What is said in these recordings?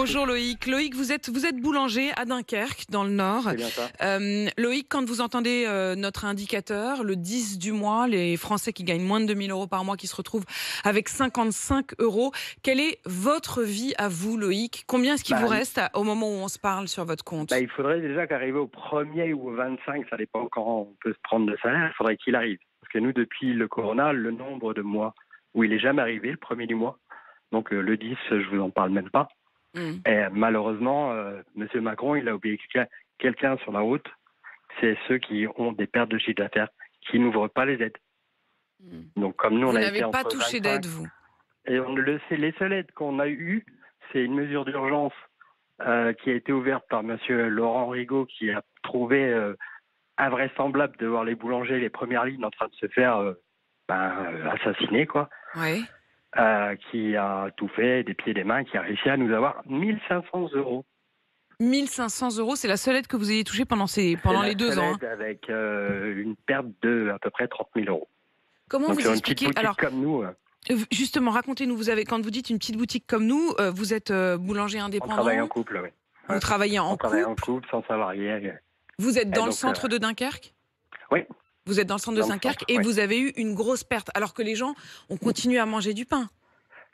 Bonjour Loïc. Loïc, vous êtes boulanger à Dunkerque, dans le Nord. C'est bien ça. Loïc, quand vous entendez notre indicateur, le 10 du mois, les Français qui gagnent moins de 2 000 euros par mois qui se retrouvent avec 55 euros, quelle est votre vie à vous, Loïc? Combien est-ce qu'il vous reste au moment où on se parle sur votre compte? Il faudrait déjà qu'arriver au 1er ou au 25, ça dépend quand on peut se prendre de salaire, il faudrait qu'il arrive. Parce que nous, depuis le corona, le nombre de mois où il n'est jamais arrivé, le premier du mois, donc le 10, je vous en parle même pas. Et malheureusement, M. Macron, il a oublié quelqu'un sur la route. C'est ceux qui ont des pertes de chiffre d'affaires, qui n'ouvrent pas les aides. Donc comme nous, Vous on a n'avez été pas entre touché 25, d'aide, vous? et on le sait, les seules aides qu'on a eues, c'est une mesure d'urgence qui a été ouverte par M. Laurent Rigaud, qui a trouvé invraisemblable de voir les boulangers, les premières lignes en train de se faire assassiner, quoi. Oui. Qui a tout fait, des pieds et des mains, qui a réussi à nous avoir 1 500 euros. 1 500 euros, c'est la seule aide que vous ayez touchée pendant les 2 ans. Avec une perte de à peu près 30 000 euros. Comment Donc vous sur une expliquez? petite boutique comme nous, Justement, racontez-nous. Quand vous dites une petite boutique comme nous, vous êtes boulanger on indépendant. travaille en couple, oui. Vous travaillez en On travaille en couple. couple, sans salarié. Vous êtes Et dans le donc, centre de Dunkerque? Oui. Vous êtes dans le centre de Dans le Dunkerque centre, et oui. vous avez eu une grosse perte, alors que les gens ont continué à manger du pain.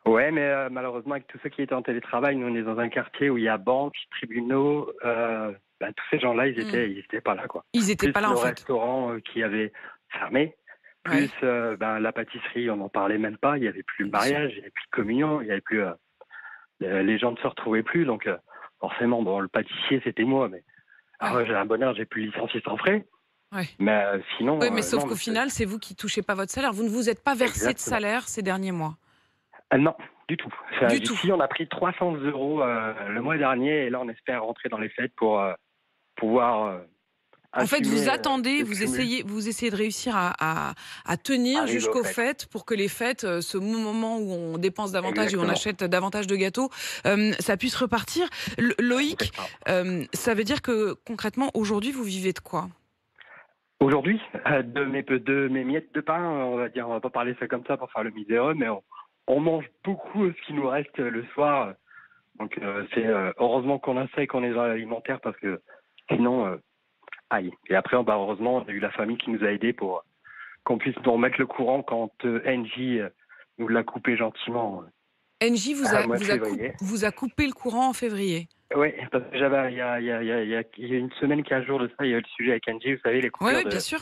Ouais, mais malheureusement, avec tous ceux qui étaient en télétravail, nous on est dans un quartier où il y a banques, tribunaux, tous ces gens-là, ils étaient pas là, quoi. Ils n'étaient Plus pas là, le en fait. restaurant qui avait fermé, plus la pâtisserie, on n'en parlait même pas, il n'y avait plus le mariage, il n'y avait plus de communion, il n'y avait plus... les gens ne se retrouvaient plus, donc forcément, bon, le pâtissier, c'était moi, mais j'ai un bonheur, j'ai pu licencier sans frais. Ouais. Mais sinon... Oui, mais sauf non, qu'au final, c'est vous qui ne touchez pas votre salaire. Vous ne vous êtes pas versé de Exactement. salaire ces derniers mois. Non, du tout. Du tout. Ici, on a pris 300 euros le mois dernier, et là, on espère rentrer dans les fêtes pour pouvoir... En fait, vous assumer, attendez, le vous cumul. essayez de réussir à tenir Arriver aux jusqu'aux fêtes. fêtes pour que les fêtes, ce moment où on dépense davantage et où on Exactement. achète davantage de gâteaux, ça puisse repartir. Loïc, ça veut dire que concrètement, aujourd'hui, vous vivez de quoi? Aujourd'hui, de mes miettes de pain, on va dire, on va pas parler ça comme ça pour faire le miséreux, mais on mange beaucoup ce qui nous reste le soir. Donc c'est heureusement qu'on a ça et qu'on est dans l'alimentaire, parce que sinon, aïe. Et après, heureusement, on a eu la famille qui nous a aidés pour qu'on puisse nous remettre le courant quand Engie nous l'a coupé gentiment. Engie mois de février. vous a coupé le courant en février. Oui, parce que il y a une semaine, 15 jours de ça, il y a eu le sujet avec Engie, vous savez, les coupures Oui, bien sûr.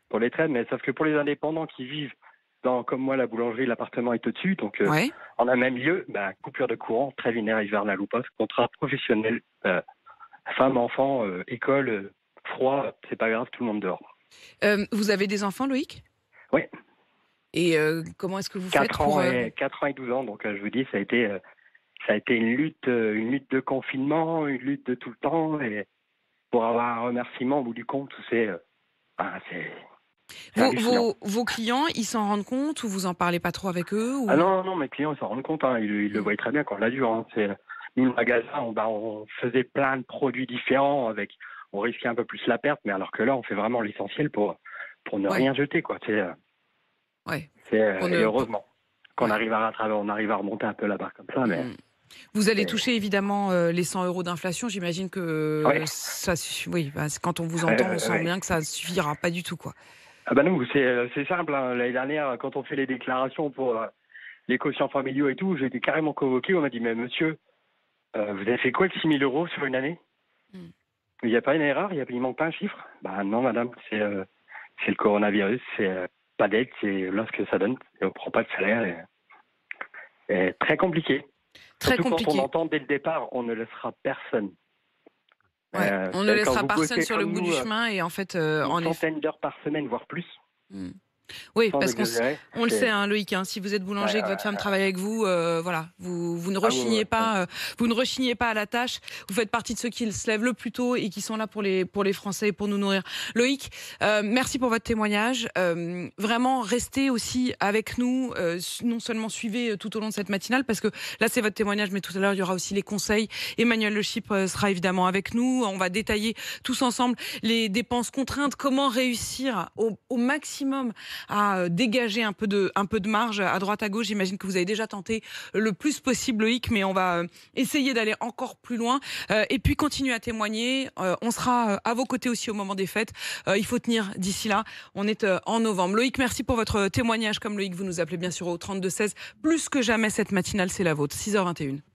pour les trains, mais sauf que pour les indépendants qui vivent comme moi, la boulangerie, l'appartement est au-dessus, donc en un même lieu, coupure de courant, trêve hivernale ou pas, contrat professionnel, femme, enfant, école, froid, c'est pas grave, tout le monde dehors. Vous avez des enfants, Loïc? Oui. Et comment est-ce que vous faites 4 pour... ans et 12 ans, donc je vous dis, ça a été une lutte de confinement, une lutte de tout le temps, et pour avoir un remerciement au bout du compte, c'est hallucinant. Vos clients, ils s'en rendent compte ou vous en parlez pas trop avec eux ou... Ah non, mes clients, ils s'en rendent compte, ils le voient très bien quand on l'a dure. Nous, le magasin, on faisait plein de produits différents, on risquait un peu plus la perte, mais alors que là, on fait vraiment l'essentiel pour ne rien jeter, quoi. Et heureusement qu'on arrive à rattraper, on arrive à remonter un peu la barre comme ça, mais... Vous allez toucher évidemment les 100 euros d'inflation. J'imagine que ça suffit. Oui, quand on vous entend, on sent bien que ça ne suffira pas du tout, quoi. Ah nous, c'est simple. Hein. L'année dernière, quand on fait les déclarations pour les quotients familiaux et tout, j'ai été carrément convoqué. On m'a dit, mais monsieur, vous avez fait quoi de 6 000 euros sur une année? Il n'y a pas une erreur, il manque pas un chiffre? Non, madame, c'est le coronavirus, c'est pas d'aide, c'est là ce que ça donne. Et on ne prend pas de salaire. Et très compliqué. Très Surtout compliqué. quand on entend dès le départ, on ne laissera personne. On ne laissera personne sur le bout du chemin et en fait... une centaine d'heures par semaine, voire plus. Oui, Sans parce qu'on exagérer, le sait, hein, Loïc, si vous êtes boulanger et que votre femme travaille avec vous, voilà, vous ne rechignez pas, vous ne rechignez pas à la tâche. Vous faites partie de ceux qui se lèvent le plus tôt et qui sont là pour les Français et pour nous nourrir. Loïc, merci pour votre témoignage. Vraiment, restez aussi avec nous. Non seulement suivez tout au long de cette matinale, parce que là c'est votre témoignage, mais tout à l'heure il y aura aussi les conseils. Emmanuel Le Chypre sera évidemment avec nous. On va détailler tous ensemble les dépenses contraintes. Comment réussir au maximum à dégager un peu de marge à droite à gauche. J'imagine que vous avez déjà tenté le plus possible, Loïc, mais on va essayer d'aller encore plus loin. Et puis continuez à témoigner. On sera à vos côtés aussi au moment des fêtes. Il faut tenir d'ici là. On est en novembre. Loïc, merci pour votre témoignage. Comme Loïc, vous nous appelez bien sûr au 32 16. Plus que jamais, cette matinale, c'est la vôtre. 6h21.